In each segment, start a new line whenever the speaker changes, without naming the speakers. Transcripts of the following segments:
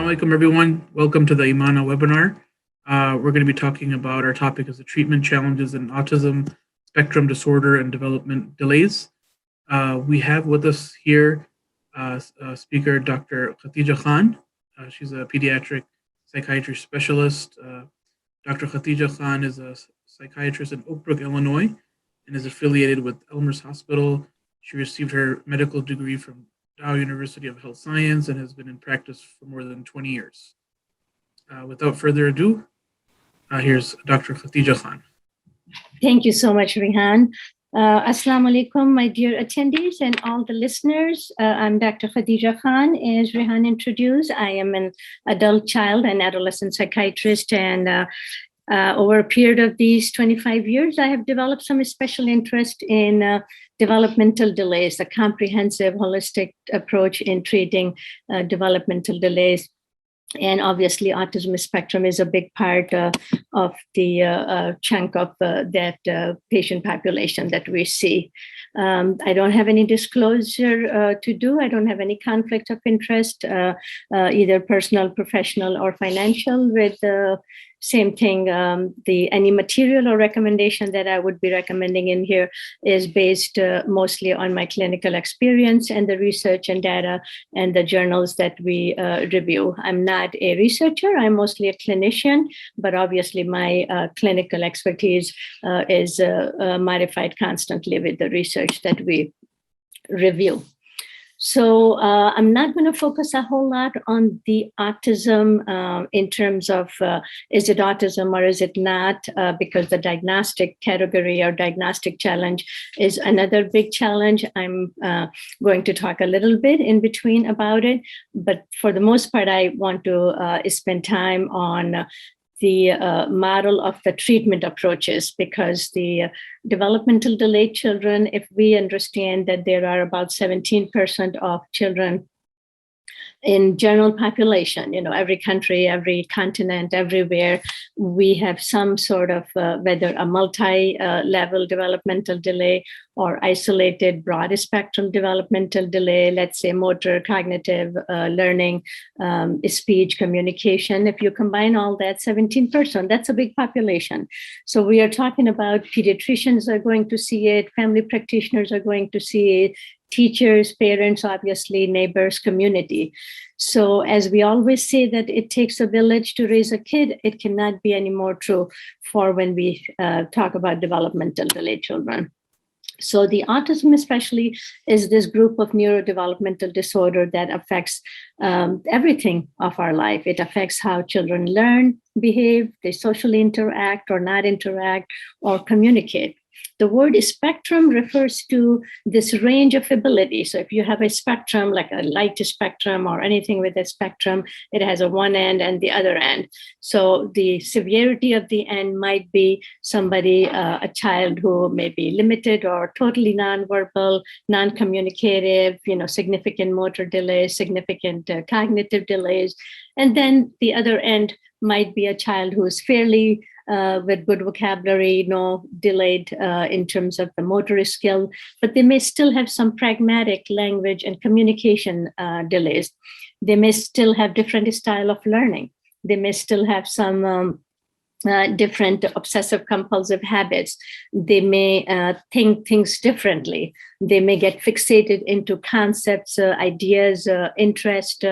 Assalamu alaikum, everyone. Welcome to the IMANA webinar. We're going to be talking about our topic is the treatment challenges in autism spectrum disorder and development delays. We have with us here speaker Dr. Khadija Khan. She's a pediatric psychiatry specialist. Dr. Khadija Khan is a psychiatrist in Oak Brook, Illinois, and is affiliated with Elmer's Hospital. She received her medical degree from Dow University of Health Science and has been in practice for more than 20 years. Without further ado, here's Dr. Khadija Khan.
Thank you so much, Rehan. Assalamu alaikum, my dear attendees and all the listeners. I'm Dr. Khadija Khan. As Rehan introduced, I am an adult child and adolescent psychiatrist, and over a period of these 25 years, I have developed some special interest in developmental delays, a comprehensive, holistic approach in treating developmental delays. And obviously, autism spectrum is a big part of the chunk of that patient population that we see. I don't have any disclosure to do. I don't have any conflict of interest, either personal, professional, or financial with same thing. Any material or recommendation that I would be recommending in here is based mostly on my clinical experience and the research and data and the journals that we review. I'm not a researcher. I'm mostly a clinician, but obviously my clinical expertise is modified constantly with the research that we review. So I'm not going to focus a whole lot on the autism in terms of is it autism or is it not, because the diagnostic category or diagnostic challenge is another big challenge. I'm going to talk a little bit in between about it, but for the most part, I want to spend time on the model of the treatment approaches, because the developmental delayed children, if we understand that there are about 17% of children in general population, every country, every continent, everywhere, we have some sort of, whether a multi-level developmental delay or isolated broad spectrum developmental delay, let's say motor, cognitive, learning, speech, communication. If you combine all that, 17%, that's a big population. So we are talking about pediatricians are going to see it, family practitioners are going to see it, teachers, parents, obviously, neighbors, community. So as we always say that it takes a village to raise a kid, it cannot be any more true for when we talk about developmental delayed children. So the autism especially is this group of neurodevelopmental disorder that affects everything of our life. It affects how children learn, behave, they socially interact or not interact, or communicate. The word spectrum refers to this range of ability. So if you have a spectrum, like a light spectrum or anything with a spectrum, it has a one end and the other end. So the severity of the end might be somebody, a child who may be limited or totally nonverbal, non-communicative, significant motor delays, significant cognitive delays. And then the other end might be a child who is fairly with good vocabulary, no delayed in terms of the motor skill, but they may still have some pragmatic language and communication delays. They may still have different style of learning. They may still have some different obsessive compulsive habits. They may think things differently. They may get fixated into concepts, ideas, interest,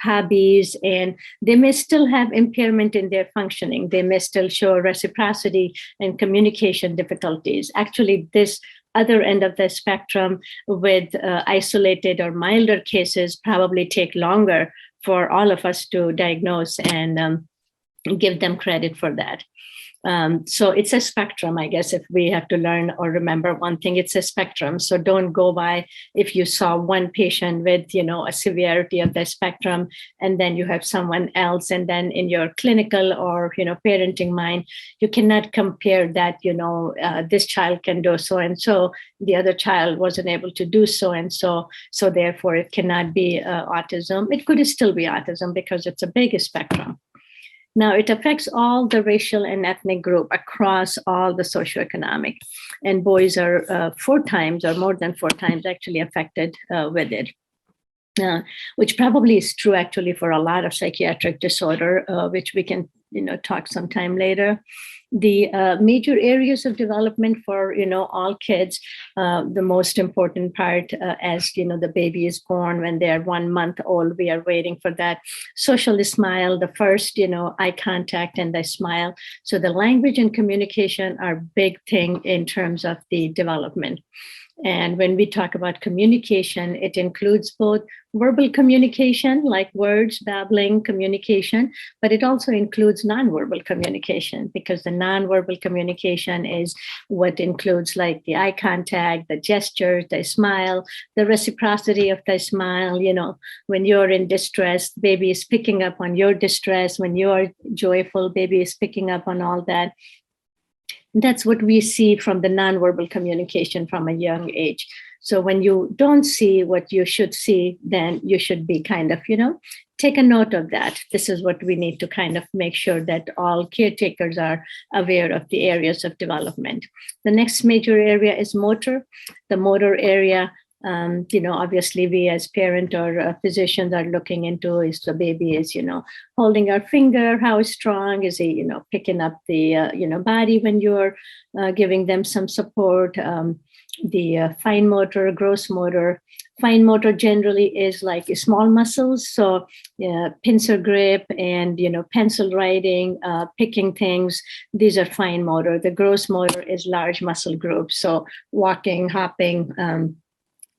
hobbies, and they may still have impairment in their functioning. They may still show reciprocity and communication difficulties. Actually, this other end of the spectrum with isolated or milder cases probably take longer for all of us to diagnose and give them credit for that. So it's a spectrum, I guess, if we have to learn or remember one thing, it's a spectrum. So don't go by if you saw one patient with, a severity of the spectrum, and then you have someone else, and then in your clinical or, parenting mind, you cannot compare that, this child can do so-and-so, the other child wasn't able to do so-and-so, so therefore it cannot be autism. It could still be autism because it's a big spectrum. Now, it affects all the racial and ethnic group across all the socioeconomic, and boys are 4 times or more than 4 times actually affected with it. which probably is true actually for a lot of psychiatric disorder, which we can talk sometime later. The major areas of development for all kids, the most important part, as the baby is born, when they're 1 month old, we are waiting for that social smile, the first eye contact and the smile. So the language and communication are big thing in terms of the development. And when we talk about communication, it includes both verbal communication, like words, babbling, communication, but it also includes nonverbal communication, because the nonverbal communication is what includes like the eye contact, the gestures, the smile, the reciprocity of the smile. When you're in distress, baby is picking up on your distress. When you're joyful, baby is picking up on all that. That's what we see from the nonverbal communication from a young age. So when you don't see what you should see, then you should be kind of, take a note of that. This is what we need to kind of make sure that all caretakers are aware of the areas of development. The next major area is motor. The motor area, obviously we as parent or physicians are looking into, is the baby is, holding our finger, how strong is he, picking up the, body when you're giving them some support. The fine motor, gross motor. Fine motor generally is like small muscles. So pincer grip and, pencil writing, picking things. These are fine motor. The gross motor is large muscle groups. So walking, hopping,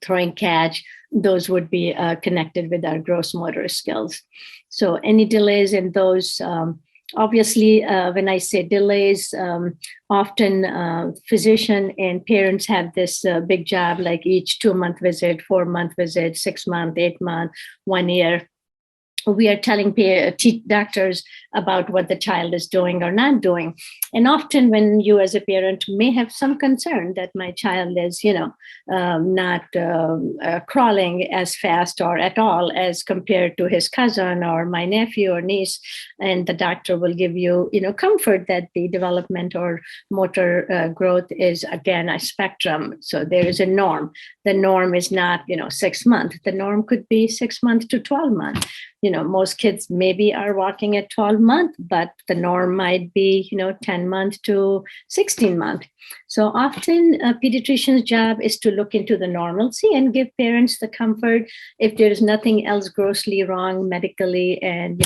throwing catch, those would be connected with our gross motor skills. So any delays in those, obviously, when I say delays, often physician and parents have this big job, like each 2-month visit, 4-month visit, 6-month, 8-month, 1 year. We are telling doctors about what the child is doing or not doing. And often when you as a parent may have some concern that my child is, not crawling as fast or at all as compared to his cousin or my nephew or niece, and the doctor will give you, comfort that the development or motor growth is, again, a spectrum. So there is a norm. The norm is not, 6 months. The norm could be 6 months to 12 months. Most kids maybe are walking at 12 months, but the norm might be, 10 months to 16 months. So often a pediatrician's job is to look into the normalcy and give parents the comfort. If there is nothing else grossly wrong medically and,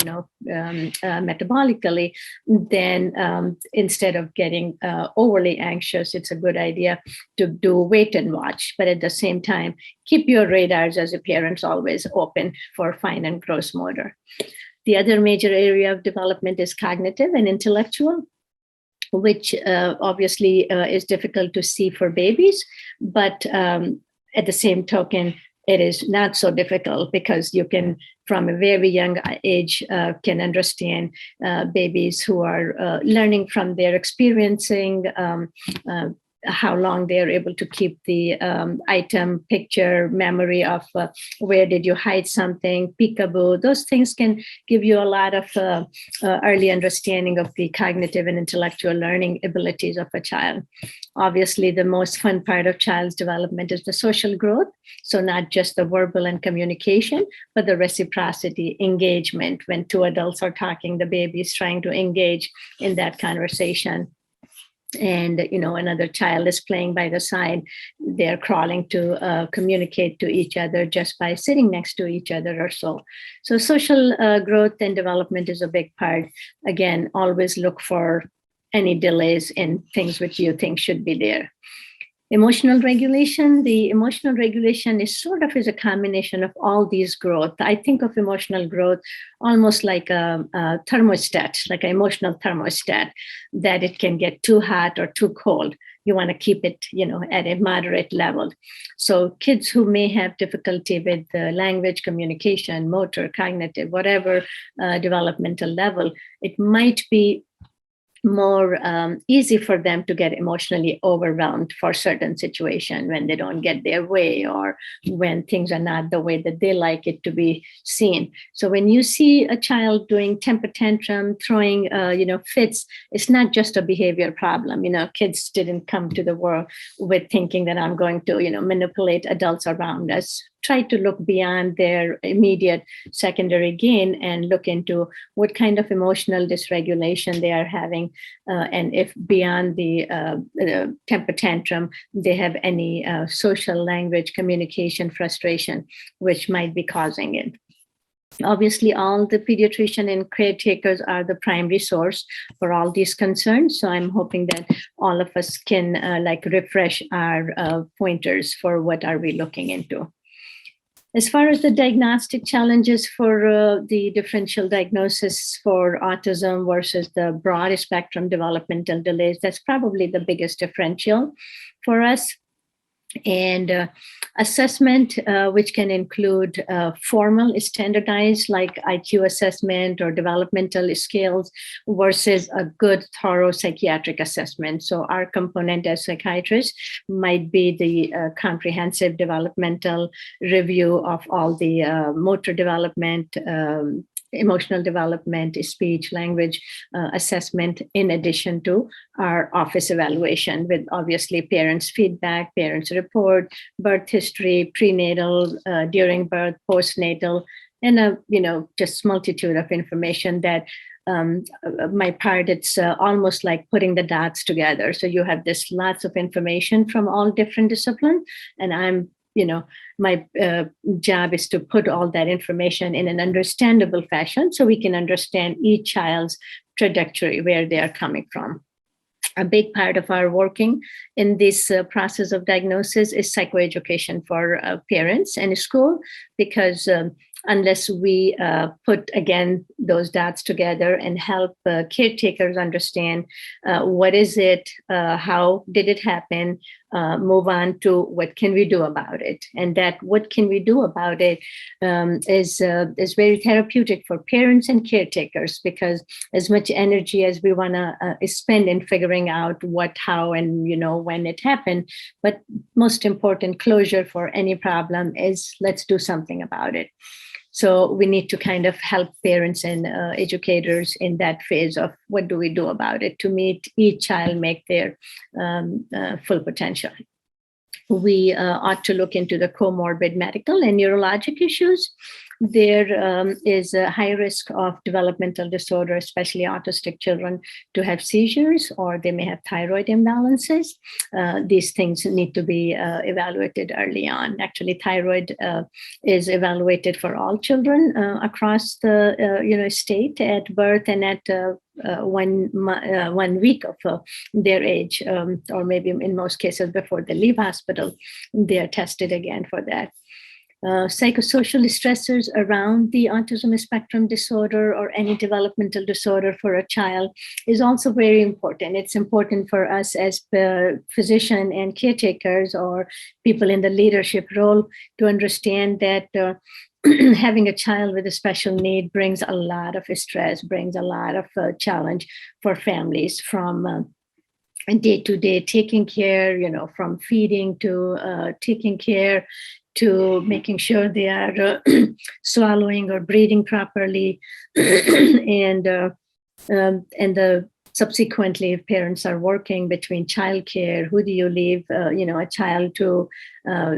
metabolically, then instead of getting overly anxious, it's a good idea to do wait and watch. But at the same time, keep your radars as a parent always open for fine and gross motor. The other major area of development is cognitive and intellectual, which obviously is difficult to see for babies, but at the same token, it is not so difficult because you can, from a very young age, can understand babies who are learning from their experiencing, how long they're able to keep the item, picture, memory of where did you hide something, peekaboo. Those things can give you a lot of early understanding of the cognitive and intellectual learning abilities of a child. Obviously, the most fun part of child's development is the social growth. So not just the verbal and communication, but the reciprocity, engagement. When two adults are talking, the baby is trying to engage in that conversation. And, another child is playing by the side. They're crawling to communicate to each other just by sitting next to each other or so. So social growth and development is a big part. Again, always look for any delays in things which you think should be there. Emotional regulation. The emotional regulation is sort of is a combination of all these growth. I think of emotional growth almost like a thermostat, like an emotional thermostat, that it can get too hot or too cold. You want to keep it, at a moderate level. So kids who may have difficulty with language, communication, motor, cognitive, whatever developmental level, it might be more easy for them to get emotionally overwhelmed for certain situation when they don't get their way or when things are not the way that they like it to be seen. So when you see a child doing temper tantrum, throwing, fits, it's not just a behavior problem. Kids didn't come to the world with thinking that I'm going to, manipulate adults around us. try to look beyond their immediate secondary gain and look into what kind of emotional dysregulation they are having, and if beyond the temper tantrum, they have any social language communication frustration, which might be causing it. Obviously, all the pediatrician and caretakers are the primary source for all these concerns. So I'm hoping that all of us can refresh our pointers for what are we looking into. As far as the diagnostic challenges for the differential diagnosis for autism versus the broad spectrum developmental delays, that's probably the biggest differential for us. And assessment, which can include formal standardized like IQ assessment or developmental scales versus a good thorough psychiatric assessment. So our component as psychiatrists might be the comprehensive developmental review of all the motor development, emotional development, speech, language assessment, in addition to our office evaluation with obviously parents' feedback, parents' report, birth history, prenatal, during birth, postnatal, and a just multitude of information that my part, it's almost like putting the dots together. So you have this lots of information from all different disciplines, and I'm my job is to put all that information in an understandable fashion so we can understand each child's trajectory, where they are coming from. A big part of our working in this process of diagnosis is psychoeducation for parents and school, because unless we put, again, those dots together and help caretakers understand what is it, how did it happen, move on to what can we do about it. And that what can we do about it is very therapeutic for parents and caretakers, because as much energy as we want to spend in figuring out what, how, and when it happened, but most important closure for any problem is let's do something about it. So we need to kind of help parents and educators in that phase of what do we do about it to meet each child, make their full potential. We ought to look into the comorbid medical and neurologic issues. There is a high risk of developmental disorder, especially autistic children, to have seizures, or they may have thyroid imbalances. These things need to be evaluated early on. Actually, thyroid is evaluated for all children across the state at birth and at 1 week of their age, or maybe in most cases before they leave hospital, they are tested again for that. Psychosocial stressors around the autism spectrum disorder or any developmental disorder for a child is also very important. It's important for us as physician and caretakers or people in the leadership role to understand that having a child with a special need brings a lot of stress, brings a lot of challenge for families, from day-to-day taking care, from feeding to taking care, to making sure they are swallowing or breathing properly, and subsequently, if parents are working between childcare, who do you leave, a child to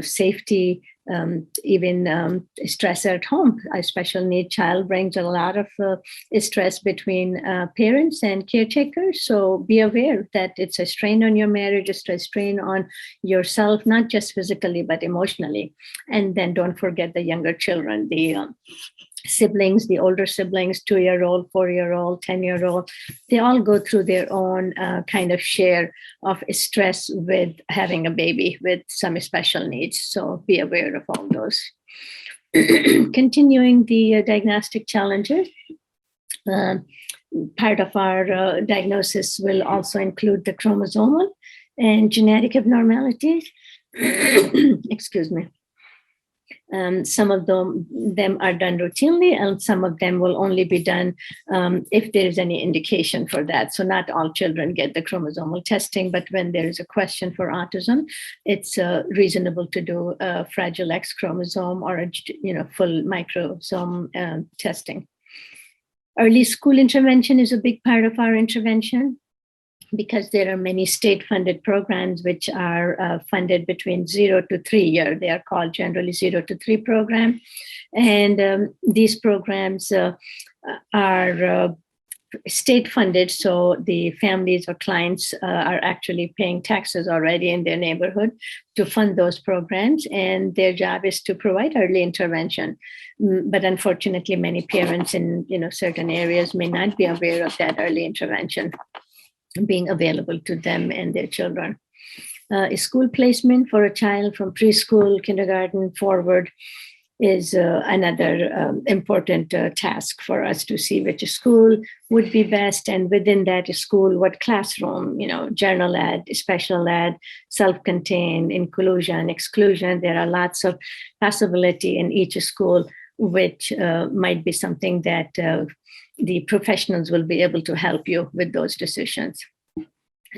safety, even stress at home. A special need child brings a lot of stress between parents and caretakers. So be aware that it's a strain on your marriage, it's a strain on yourself, not just physically, but emotionally. And then don't forget the younger children, the siblings, the older siblings, 2-year-old, 4-year-old, 10-year-old, they all go through their own kind of share of stress with having a baby with some special needs. So be aware of all those. Continuing the diagnostic challenges, part of our diagnosis will also include the chromosomal and genetic abnormalities. Excuse me. Some of them are done routinely, and some of them will only be done if there is any indication for that. So not all children get the chromosomal testing, but when there is a question for autism, it's reasonable to do a Fragile X chromosome or a full microsome testing. Early school intervention is a big part of our intervention. because there are many state-funded programs which are funded between 0 to 3 years. They are called generally 0 to 3 program. And these programs are state funded, so the families or clients are actually paying taxes already in their neighborhood to fund those programs, and their job is to provide early intervention. But unfortunately, many parents in certain areas may not be aware of that early intervention being available to them and their children. School placement for a child from preschool, kindergarten forward is another important task for us to see which school would be best, and within that school, what classroom, general ed, special ed, self-contained, inclusion, exclusion. There are lots of possibility in each school, which might be something that the professionals will be able to help you with those decisions.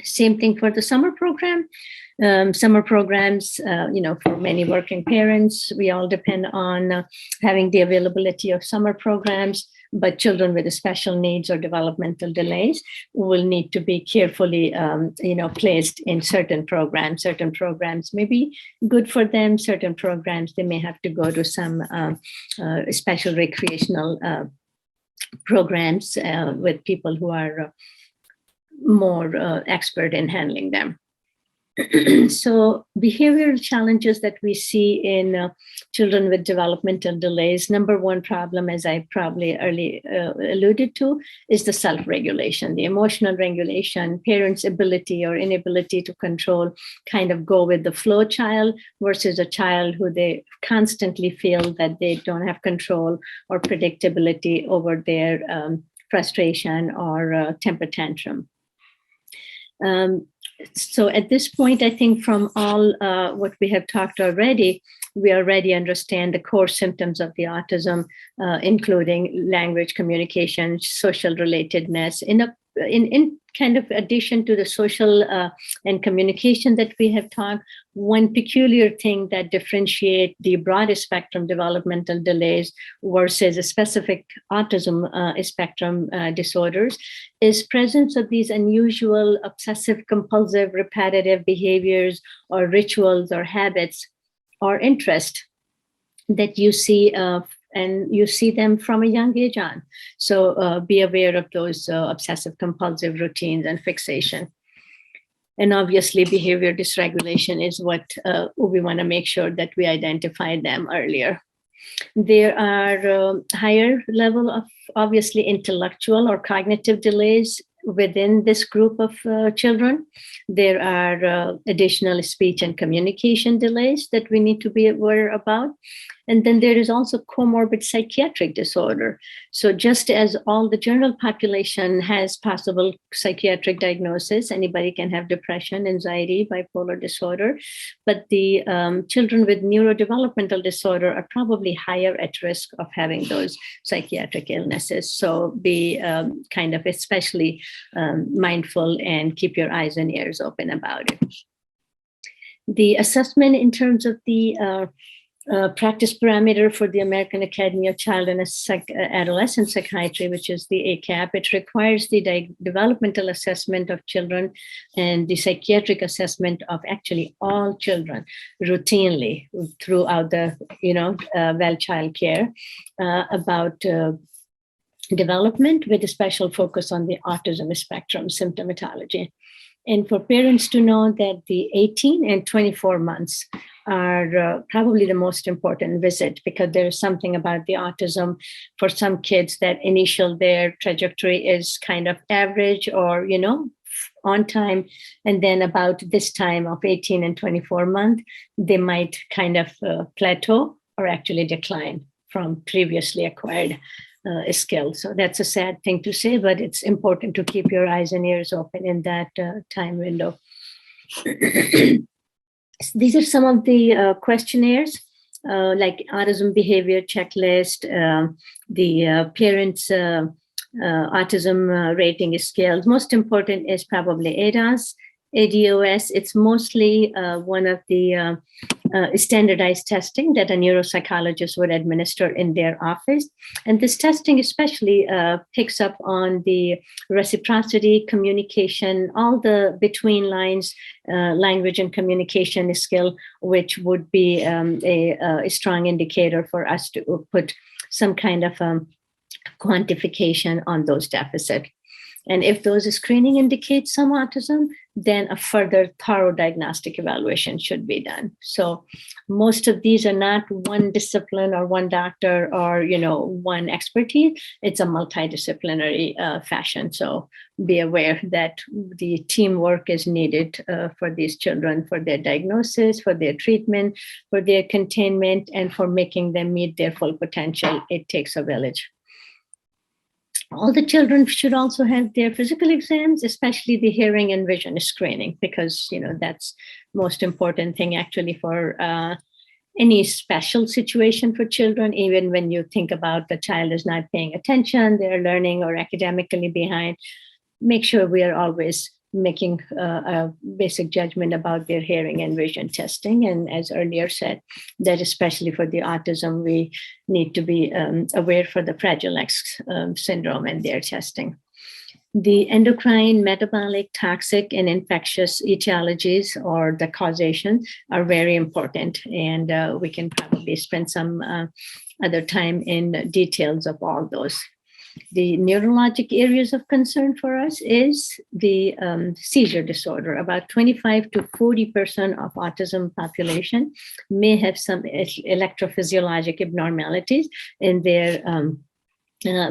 Same thing for the summer program. Summer programs, for many working parents, we all depend on having the availability of summer programs, but children with special needs or developmental delays will need to be carefully, placed in certain programs. Certain programs may be good for them. Certain programs, they may have to go to some special recreational programs with people who are more expert in handling them. So behavioral challenges that we see in children with developmental delays, number one problem, as I probably early alluded to, is the self-regulation, the emotional regulation, parents' ability or inability to control, kind of go with the flow child versus a child who they constantly feel that they don't have control or predictability over their frustration or temper tantrum. So at this point, I think from all what we have talked already, we already understand the core symptoms of the autism, including language, communication, social relatedness, in kind of addition to the social and communication that we have talked. One peculiar thing that differentiate the broad spectrum developmental delays versus a specific autism spectrum disorders is presence of these unusual obsessive compulsive repetitive behaviors or rituals or habits or interest that you see and you see them from a young age on. So be aware of those obsessive compulsive routines and fixation. And obviously behavior dysregulation is what we want to make sure that we identify them earlier. There are higher level of obviously intellectual or cognitive delays within this group of children. There are additional speech and communication delays that we need to be aware about. And then there is also comorbid psychiatric disorder. So just as all the general population has possible psychiatric diagnosis, anybody can have depression, anxiety, bipolar disorder, but the children with neurodevelopmental disorder are probably higher at risk of having those psychiatric illnesses. So be kind of especially mindful and keep your eyes and ears open about it. The assessment in terms of the practice parameter for the American Academy of Child and Adolescent Psychiatry, which is the ACAP, it requires the developmental assessment of children and the psychiatric assessment of actually all children routinely throughout the, well child care about development with a special focus on the autism spectrum symptomatology. And for parents to know that the 18 and 24 months are probably the most important visit, because there's something about the autism for some kids that their trajectory is kind of average or, on time. And then about this time of 18 and 24 months, they might kind of plateau or actually decline from previously acquired skill. So that's a sad thing to say, but it's important to keep your eyes and ears open in that time window. These are some of the questionnaires, like autism behavior checklist, the parents' autism rating scales. Most important is probably ADAS, ADOS, it's mostly one of the standardized testing that a neuropsychologist would administer in their office. And this testing especially picks up on the reciprocity, communication, all the between lines, language and communication skill, which would be a strong indicator for us to put some kind of quantification on those deficits. And if those screening indicates some autism, then a further thorough diagnostic evaluation should be done. So most of these are not one discipline or one doctor or, one expertise. It's a multidisciplinary fashion. So be aware that the teamwork is needed for these children, for their diagnosis, for their treatment, for their containment, and for making them meet their full potential. It takes a village. All the children should also have their physical exams, especially the hearing and vision screening, because that's most important thing actually for any special situation for children. Even when you think about the child is not paying attention, they're learning or academically behind, make sure we are always making a basic judgment about their hearing and vision testing. And as earlier said, that especially for the autism, we need to be aware for the Fragile X syndrome and their testing. The endocrine, metabolic, toxic, and infectious etiologies or the causation are very important. And we can probably spend some other time in details of all those. The neurologic areas of concern for us is the seizure disorder. About 25 to 40% of autism population may have some electrophysiologic abnormalities in their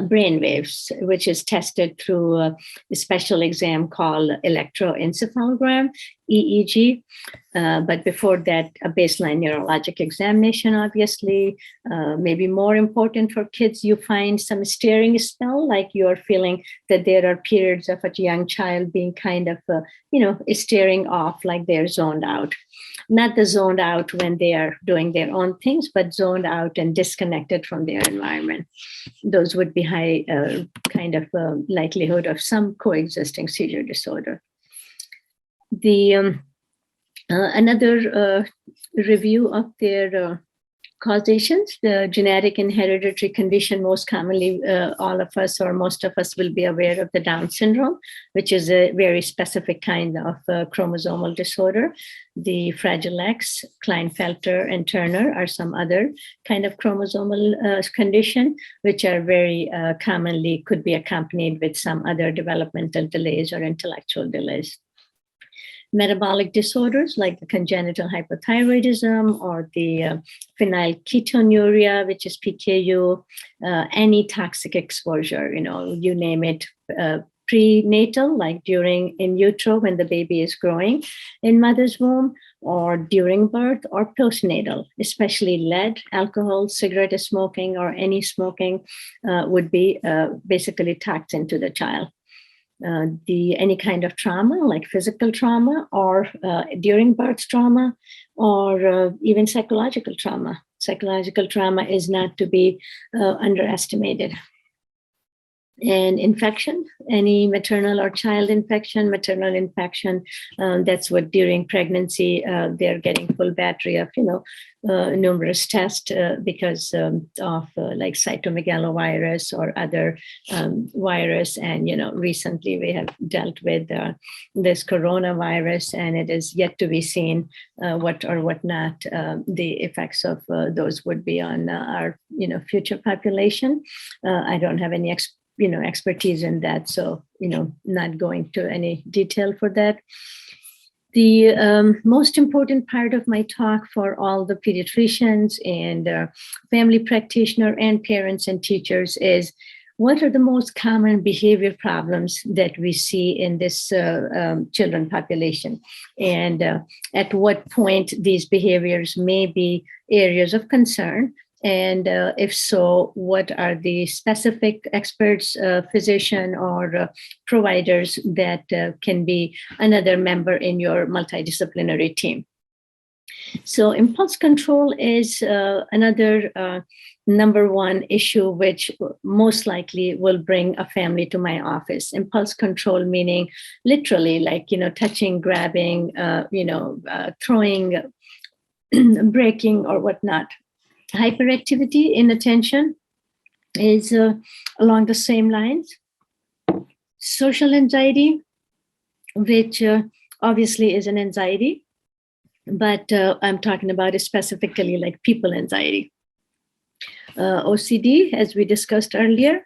brain waves, which is tested through a special exam called electroencephalogram, EEG. But before that, a baseline neurologic examination, obviously. Maybe more important for kids, you find some staring spell, like you're feeling that there are periods of a young child being kind of, staring off, like they're zoned out. Not the zoned out when they are doing their own things, but zoned out and disconnected from their environment. Those would be high kind of likelihood of some coexisting seizure disorder. The another review of their causations, the genetic and hereditary condition, most commonly all of us or most of us will be aware of the Down syndrome, which is a very specific kind of chromosomal disorder. The Fragile X, Klinefelter, and Turner are some other kind of chromosomal condition, which are very commonly could be accompanied with some other developmental delays or intellectual delays. Metabolic disorders like the congenital hypothyroidism or the phenylketonuria, which is PKU, any toxic exposure, you name it, prenatal, like during in utero when the baby is growing in mother's womb, or during birth, or postnatal, especially lead, alcohol, cigarette smoking, or any smoking would be basically toxin to the child. Any kind of trauma, like physical trauma or during birth trauma, or even psychological trauma. Psychological trauma is not to be underestimated. And infection, any maternal or child infection, maternal infection, that's what during pregnancy, they're getting full battery of, numerous tests because of like cytomegalovirus or other virus. And, recently we have dealt with this coronavirus, and it is yet to be seen what or what not the effects of those would be on our, future population. I don't have any expertise in that, so not going to any detail for that. The most important part of my talk for all the pediatricians and family practitioner and parents and teachers is what are the most common behavior problems that we see in this children population, and at what point these behaviors may be areas of concern. And if so, what are the specific experts, physician or providers that can be another member in your multidisciplinary team? So impulse control is another number one issue, which most likely will bring a family to my office. Impulse control meaning literally like, touching, grabbing, throwing, breaking or whatnot. Hyperactivity, inattention, is along the same lines. Social anxiety, which obviously is an anxiety, but I'm talking about specifically like people anxiety. OCD, as we discussed earlier,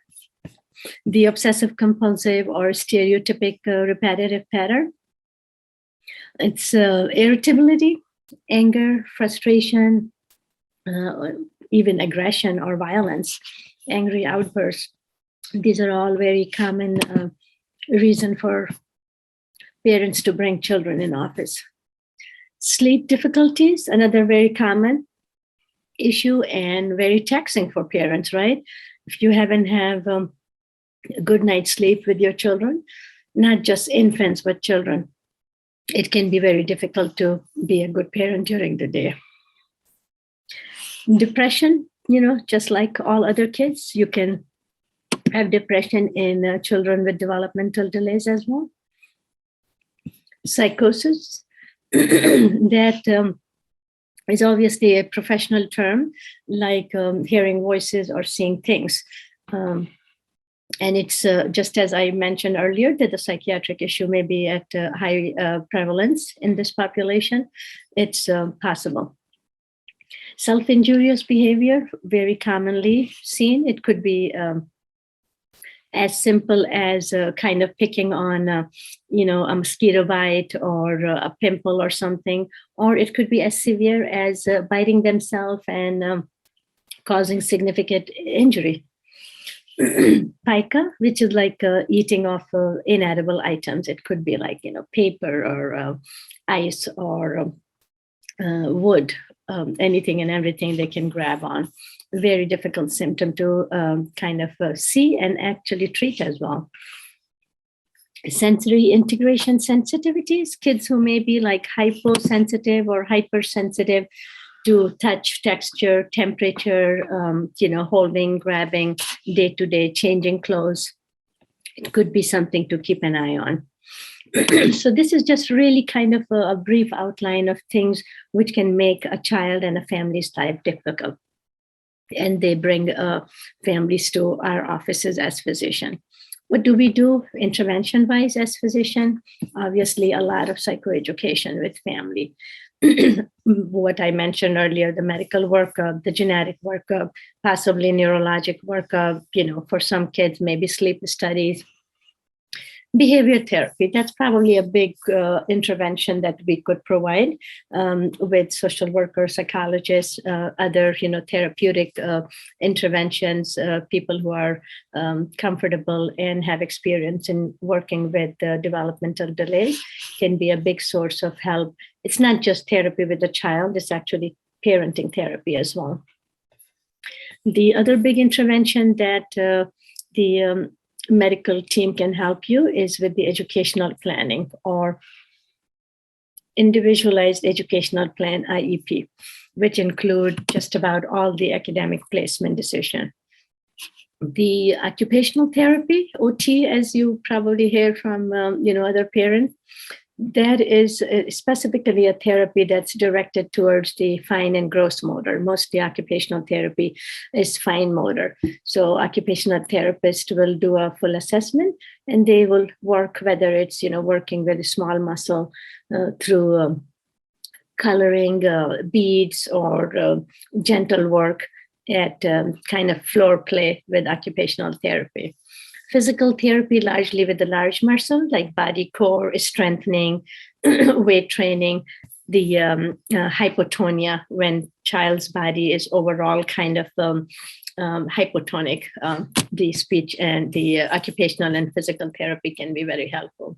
the obsessive compulsive or stereotypic repetitive pattern. It's irritability, anger, frustration, even aggression or violence, angry outbursts. These are all very common reason for parents to bring children in office. Sleep difficulties, another very common issue and very taxing for parents, right? If you haven't have a good night's sleep with your children, not just infants, but children, it can be very difficult to be a good parent during the day. Depression, just like all other kids, you can have depression in children with developmental delays as well. Psychosis, that is obviously a professional term, like hearing voices or seeing things. And it's just as I mentioned earlier, that the psychiatric issue may be at high prevalence in this population. It's possible. Self-injurious behavior, very commonly seen. It could be as simple as kind of picking on, a mosquito bite or a pimple or something, or it could be as severe as biting themselves and causing significant injury. Pica, which is like eating of inedible items. It could be like, paper or ice or wood, anything and everything they can grab on. Very difficult symptom to kind of see and actually treat as well. Sensory integration sensitivities, kids who may be like hyposensitive or hypersensitive to touch, texture, temperature, holding, grabbing, day-to-day, changing clothes. It could be something to keep an eye on. So this is just really kind of a brief outline of things which can make a child and a family's life difficult. And they bring families to our offices as physician. What do we do intervention-wise as physician? Obviously, a lot of psychoeducation with family. What I mentioned earlier, the medical workup, the genetic workup, possibly neurologic workup, for some kids, maybe sleep studies. Behavior therapy, that's probably a big intervention that we could provide with social workers, psychologists, other therapeutic interventions, people who are comfortable and have experience in working with developmental delays can be a big source of help. It's not just therapy with the child, it's actually parenting therapy as well. The other big intervention that the medical team can help you is with the educational planning or individualized educational plan, IEP, which include just about all the academic placement decision. The occupational therapy, OT, as you probably hear from other parents, that is specifically a therapy that's directed towards the fine and gross motor. Mostly occupational therapy is fine motor. So occupational therapists will do a full assessment and they will work, whether it's, working with a small muscle through coloring beads or gentle work at kind of floor play with occupational therapy. Physical therapy, largely with the large muscle, like body core strengthening, weight training, the hypotonia, when child's body is overall kind of hypotonic, the speech and the occupational and physical therapy can be very helpful.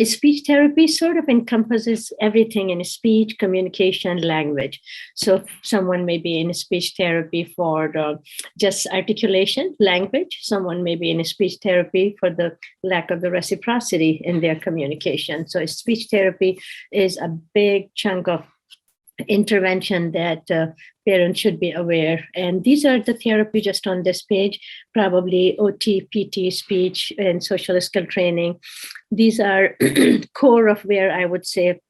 Speech therapy sort of encompasses everything in speech, communication, language. So someone may be in speech therapy for just articulation, language. Someone may be in speech therapy for the lack of the reciprocity in their communication. So speech therapy is a big chunk of intervention that parents should be aware. And these are the therapy just on this page, probably OT, PT, speech, and social skill training. These are core of where I would say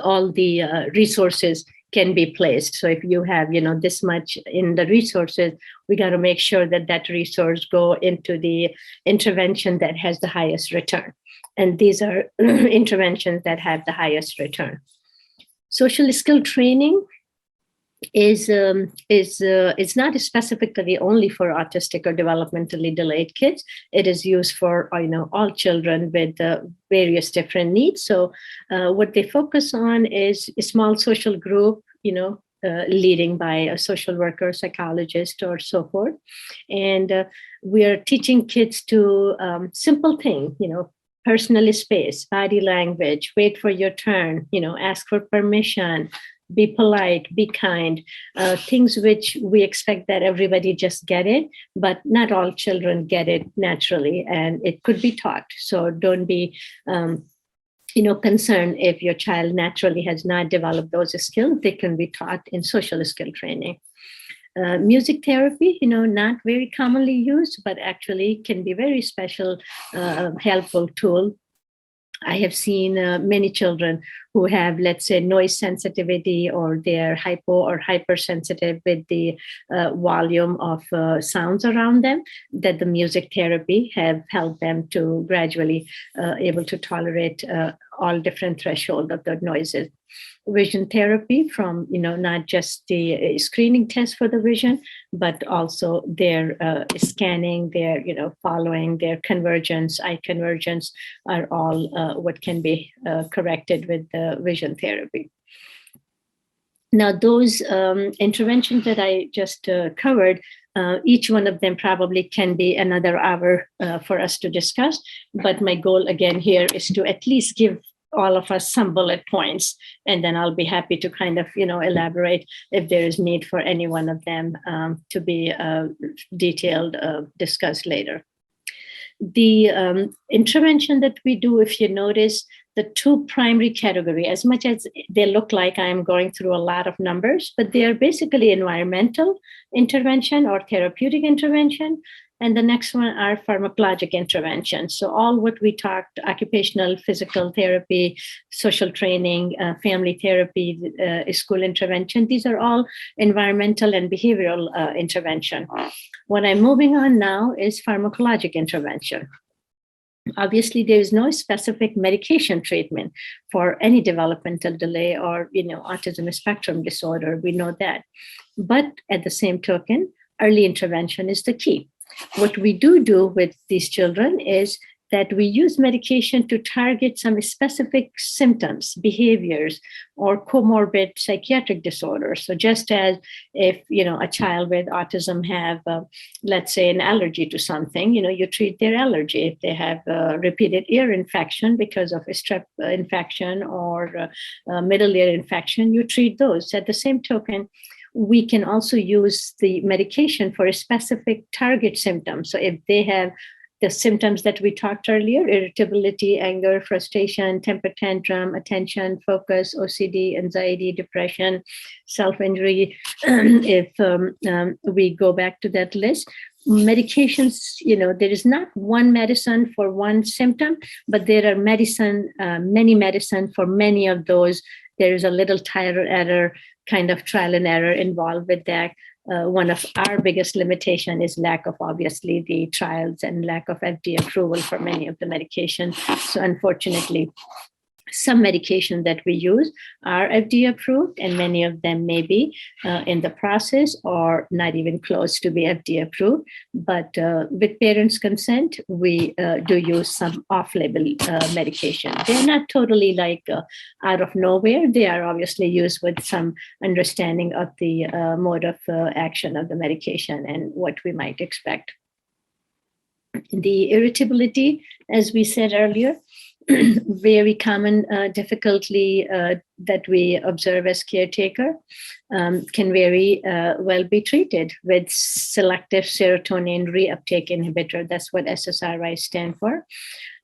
all the resources can be placed. So if you have, this much in the resources, we got to make sure that that resource go into the intervention that has the highest return. And these are interventions that have the highest return. Social skill training is not specifically only for autistic or developmentally delayed kids. It is used for all children with various different needs. So what they focus on is a small social group, leading by a social worker, psychologist, or so forth. And we are teaching kids to simple things, personal space, body language, wait for your turn, ask for permission, be polite, be kind, things which we expect that everybody just get it, but not all children get it naturally, and it could be taught. So don't be concerned if your child naturally has not developed those skills. They can be taught in social skill training. Music therapy, not very commonly used, but actually can be very special, helpful tool. I have seen many children who have, let's say, noise sensitivity, or they're hypo or hypersensitive with the volume of sounds around them, that the music therapy have helped them to gradually able to tolerate all different thresholds of the noises. Vision therapy, from not just the screening test for the vision, but also their scanning, their following, their convergence, eye convergence, are all what can be corrected with the vision therapy. Now, those interventions that I just covered, each one of them probably can be another hour for us to discuss. But my goal again here is to at least give all of us some bullet points, and then I'll be happy to kind of, elaborate if there is need for any one of them to be detailed, discussed later. The intervention that we do, if you notice, the two primary category, as much as they look like I'm going through a lot of numbers, but they are basically environmental intervention or therapeutic intervention. And the next one are pharmacologic interventions. So all what we talked, occupational, physical therapy, social training, family therapy, school intervention, these are all environmental and behavioral intervention. What I'm moving on now is pharmacologic intervention. Obviously, there is no specific medication treatment for any developmental delay or autism spectrum disorder. We know that. But at the same token, early intervention is the key. What we do with these children is that we use medication to target some specific symptoms, behaviors, or comorbid psychiatric disorders. So just as if, a child with autism have, let's say, an allergy to something, you treat their allergy. If they have repeated ear infection because of a strep infection or middle ear infection, you treat those. At the same token, we can also use the medication for a specific target symptom. So if they have the symptoms that we talked earlier, irritability, anger, frustration, temper tantrum, attention, focus, OCD, anxiety, depression, self-injury, if we go back to that list, medications, there is not one medicine for one symptom, but there are many medicine for many of those. There is a little trial and error involved with that. One of our biggest limitation is lack of, obviously, the trials and lack of FDA approval for many of the medications. So unfortunately, some medication that we use are FDA approved, and many of them may be in the process or not even close to be FDA approved. But with parents' consent, we do use some off-label medication. They're not totally out of nowhere. They are obviously used with some understanding of the mode of action of the medication and what we might expect. The irritability, as we said earlier, very common difficulty that we observe as caretaker can very well be treated with selective serotonin reuptake inhibitor. That's what SSRIs stand for.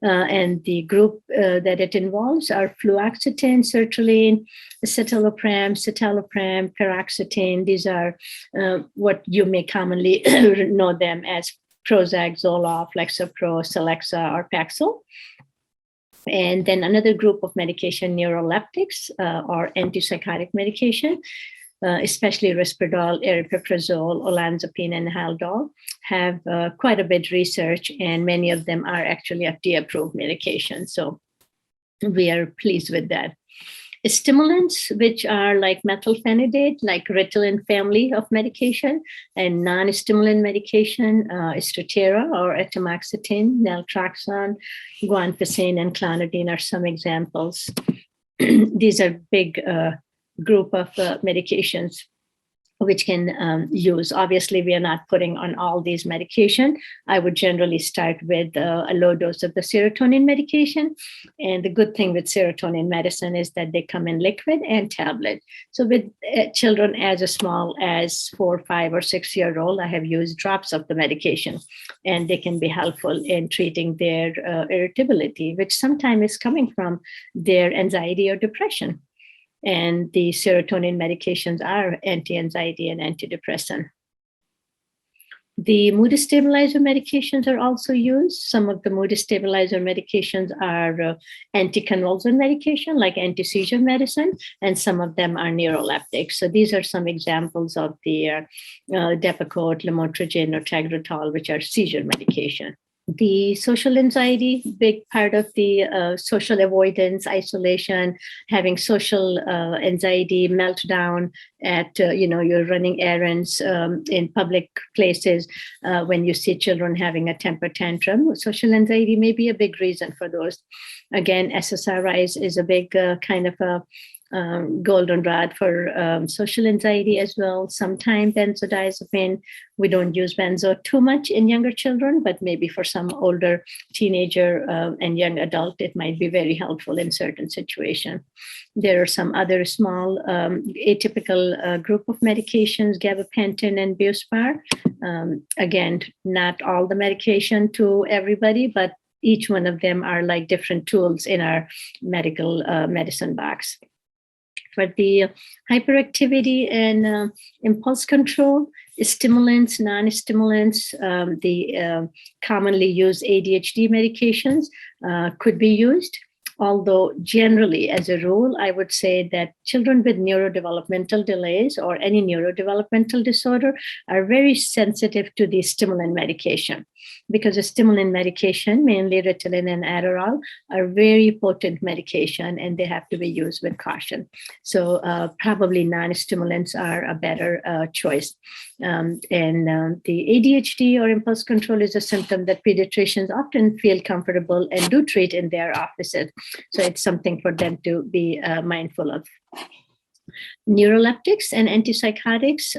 And the group that it involves are fluoxetine, sertraline, citalopram, citalopram, paroxetine. These are what you may commonly know them as Prozac, Zoloft, Lexapro, Celexa, or Paxil. And then another group of medication, neuroleptics or antipsychotic medication, especially Risperdal, aripiprazole, olanzapine, and Haldol, have quite a bit research, and many of them are actually FDA-approved medications. So we are pleased with that. Stimulants, which are like methylphenidate, like Ritalin family of medication, and non-stimulant medication, Strattera or atomoxetine, naltrexone, guanfacine, and clonidine are some examples. These are big group of medications which can use. Obviously, we are not putting on all these medication. I would generally start with a low dose of the serotonin medication. And the good thing with serotonin medicine is that they come in liquid and tablet. So with children as small as 4, 5, or 6-year-old, I have used drops of the medication, and they can be helpful in treating their irritability, which sometimes is coming from their anxiety or depression. And the serotonin medications are anti-anxiety and antidepressant. The mood stabilizer medications are also used. Some of the mood stabilizer medications are anticonvulsant medication, like anti-seizure medicine, and some of them are neuroleptics. So these are some examples of the Depakote, lamotrigine, or Tegretol, which are seizure medication. The social anxiety, big part of the social avoidance, isolation, having social anxiety, meltdown at, you're running errands in public places when you see children having a temper tantrum. Social anxiety may be a big reason for those. Again, SSRIs is a big kind of a goldenrod for social anxiety as well. Sometimes benzodiazepine. We don't use benzo too much in younger children, but maybe for some older teenager and young adult, it might be very helpful in certain situations. There are some other small atypical group of medications, gabapentin and Buspar. Again, not all the medication to everybody, but each one of them are like different tools in our medical medicine box. For the hyperactivity and impulse control, stimulants, non-stimulants, the commonly used ADHD medications could be used. Although generally, as a rule, I would say that children with neurodevelopmental delays or any neurodevelopmental disorder are very sensitive to the stimulant medication, because a stimulant medication, mainly Ritalin and Adderall, are very potent medication, and they have to be used with caution. So probably non-stimulants are a better choice. And the ADHD or impulse control is a symptom that pediatricians often feel comfortable and do treat in their offices. So it's something for them to be mindful of. Neuroleptics and antipsychotics,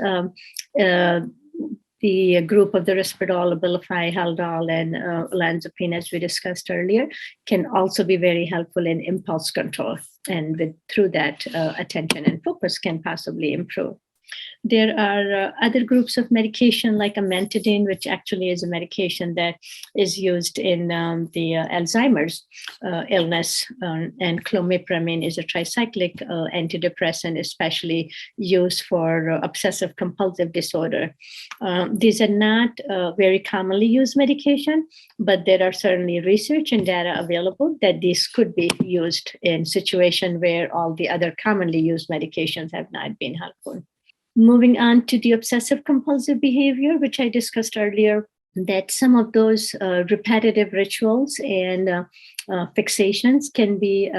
the group of the Risperdal, Abilify, Haldol, and olanzapine, as we discussed earlier, can also be very helpful in impulse control. And through that, attention and focus can possibly improve. There are other groups of medication like amantadine, which actually is a medication that is used in the Alzheimer's illness, and clomipramine is a tricyclic antidepressant, especially used for obsessive compulsive disorder. These are not very commonly used medication, but there are certainly research and data available that these could be used in situations where all the other commonly used medications have not been helpful. Moving on to the obsessive compulsive behavior, which I discussed earlier, that some of those repetitive rituals and fixations can be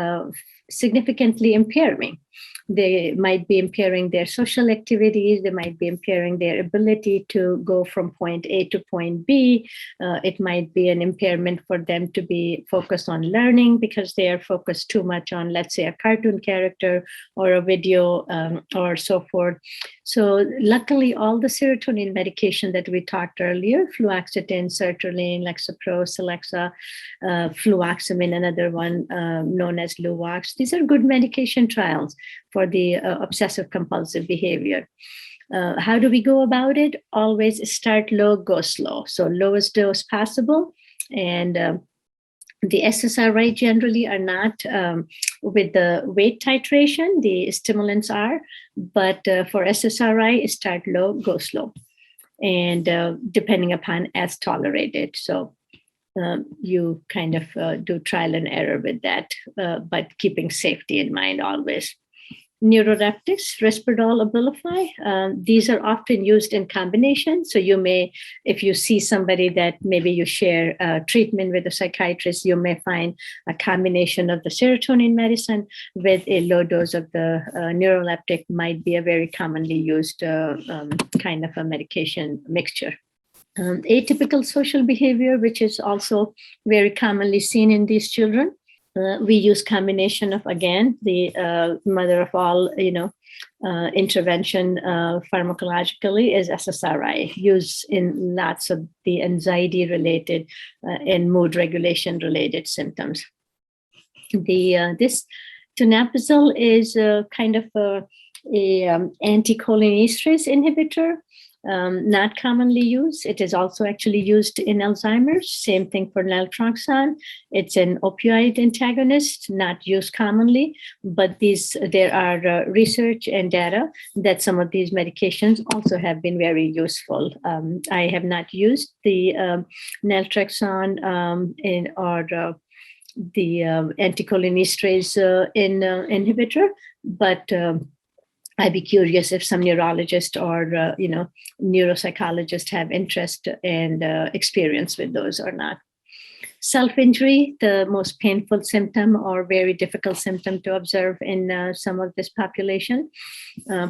significantly impairing. They might be impairing their social activities. They might be impairing their ability to go from point A to point B. It might be an impairment for them to be focused on learning because they are focused too much on, let's say, a cartoon character or a video or so forth. So luckily, all the serotonin medication that we talked earlier, fluoxetine, sertraline, Lexapro, Celexa, fluoxamine, another one known as Luvox, these are good medication trials for the obsessive compulsive behavior. How do we go about it? Always start low, go slow. So lowest dose possible. And the SSRI generally are not with the weight titration, the stimulants are, but for SSRI, start low, go slow. And depending upon as tolerated. So you kind of do trial and error with that, but keeping safety in mind always. Neuroleptics, Risperdal, Abilify, these are often used in combination. So you may, if you see somebody that maybe you share treatment with a psychiatrist, you may find a combination of the serotonin medicine with a low dose of the neuroleptic might be a very commonly used kind of a medication mixture. Atypical social behavior, which is also very commonly seen in these children. We use combination of, again, the mother of all, intervention pharmacologically is SSRI, used in lots of the anxiety-related and mood regulation-related symptoms. This donepezil is kind of a anticholinesterase inhibitor. Not commonly used. It is also actually used in Alzheimer's. Same thing for naltrexone. It's an opioid antagonist, not used commonly, but there are research and data that some of these medications also have been very useful. I have not used the naltrexone or the anticholinesterase inhibitor, but I'd be curious if some neurologist or neuropsychologist have interest and experience with those or not. Self-injury, the most painful symptom or very difficult symptom to observe in some of this population.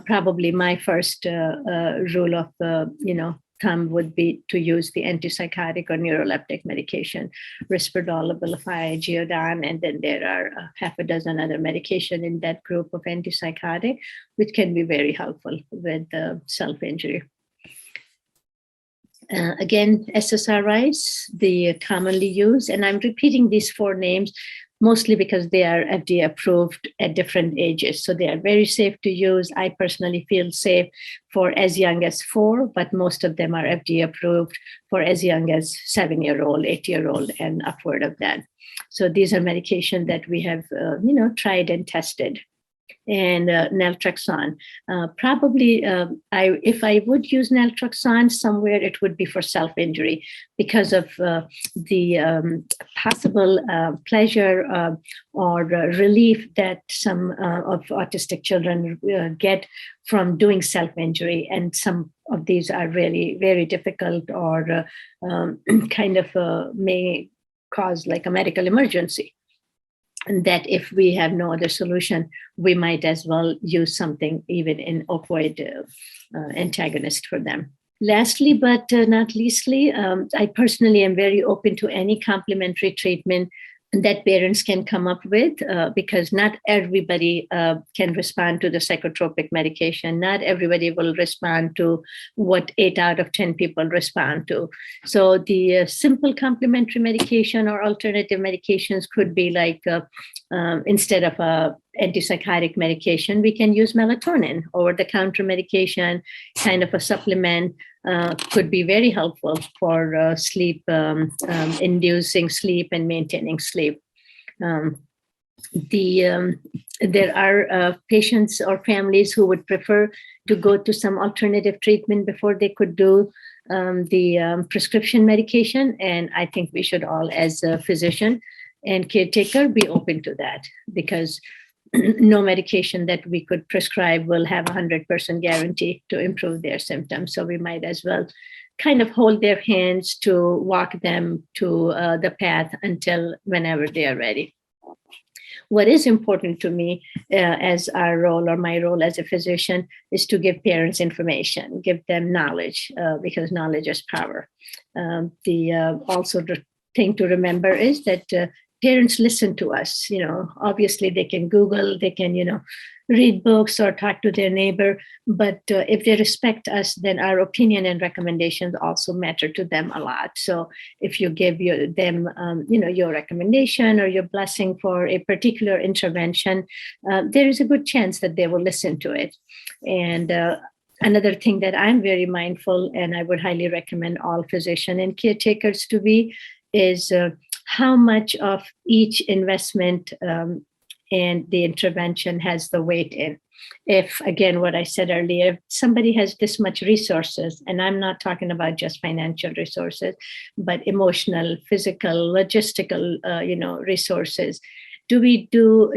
Probably my first rule of thumb would be to use the antipsychotic or neuroleptic medication, Risperdal, Abilify, Geodan, and then there are half a dozen other medication in that group of antipsychotic, which can be very helpful with self-injury. Again, SSRIs, the commonly used, and I'm repeating these 4 names mostly because they are FDA approved at different ages. So they are very safe to use. I personally feel safe for as young as 4, but most of them are FDA approved for as young as 7-year-old, 8-year-old, and upward of that. So these are medications that we have, tried and tested. And naltrexone. Probably, if I would use naltrexone somewhere, it would be for self-injury because of the possible pleasure or relief that some of autistic children get from doing self-injury. And some of these are really very difficult or kind of may cause like a medical emergency. And that if we have no other solution, we might as well use something even in opioid antagonist for them. Lastly, but not leastly, I personally am very open to any complementary treatment that parents can come up with because not everybody can respond to the psychotropic medication. Not everybody will respond to what 8 out of 10 people respond to. So the simple complementary medication or alternative medications could be like instead of a antipsychotic medication, we can use melatonin, over-the-counter medication, kind of a supplement, could be very helpful for sleep, inducing sleep and maintaining sleep. There are patients or families who would prefer to go to some alternative treatment before they could do the prescription medication. And I think we should all, as a physician and caretaker, be open to that because no medication that we could prescribe will have 100% guarantee to improve their symptoms. So we might as well kind of hold their hands to walk them to the path until whenever they are ready. What is important to me as our role or my role as a physician is to give parents information, give them knowledge, because knowledge is power. Also the thing to remember is that parents listen to us. Obviously they can Google, they can, read books or talk to their neighbor, but if they respect us, then our opinion and recommendations also matter to them a lot. So if you give them, your recommendation or your blessing for a particular intervention, there is a good chance that they will listen to it. And another thing that I'm very mindful, and I would highly recommend all physicians and caretakers to be, is how much of each investment and the intervention has the weight in. If, again, what I said earlier, if somebody has this much resources, and I'm not talking about just financial resources, but emotional, physical, logistical, resources, do we do,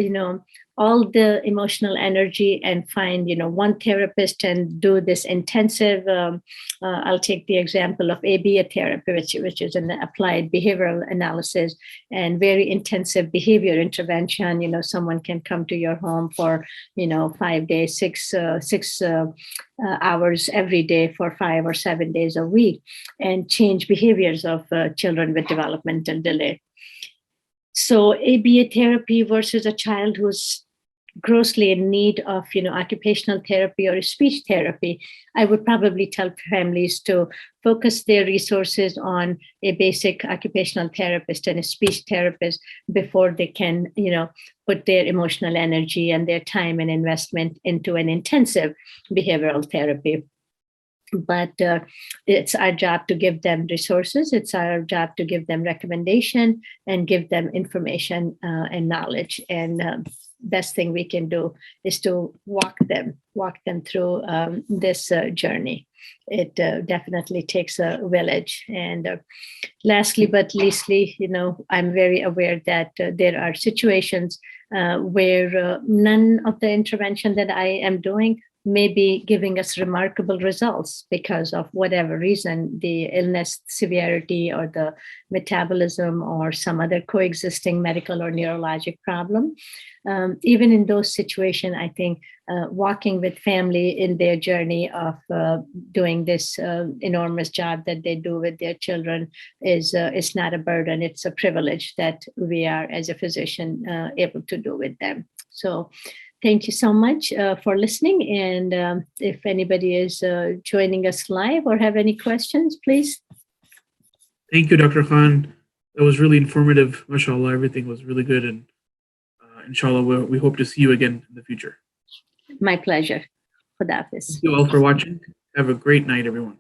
all the emotional energy and find, one therapist and do this intensive, I'll take the example of ABA therapy, which is an applied behavioral analysis and very intensive behavior intervention. Someone can come to your home for, 5 days, six hours every day for 5 or 7 days a week and change behaviors of children with developmental delay. So ABA therapy versus a child who's grossly in need of, occupational therapy or speech therapy, I would probably tell families to focus their resources on a basic occupational therapist and a speech therapist before they can, put their emotional energy and their time and investment into an intensive behavioral therapy. But it's our job to give them resources. It's our job to give them recommendation and give them information and knowledge. And best thing we can do is to walk them through this journey. It definitely takes a village. And lastly, but leastly, I'm very aware that there are situations where none of the intervention that I am doing may be giving us remarkable results because of whatever reason, the illness severity or the metabolism or some other coexisting medical or neurologic problem. Even in those situations, I think walking with family in their journey of doing this enormous job that they do with their children is not a burden. It's a privilege that we are, as a physician, able to do with them. So thank you so much for listening. And if anybody is joining us live or have any questions, please.
Thank you, Dr. Khan. That was really informative. MashaAllah, everything was really good. And inshallah, we hope to see you again in the future.
My pleasure. Khuda Hafiz.
Thank you all for watching. Have a great night, everyone.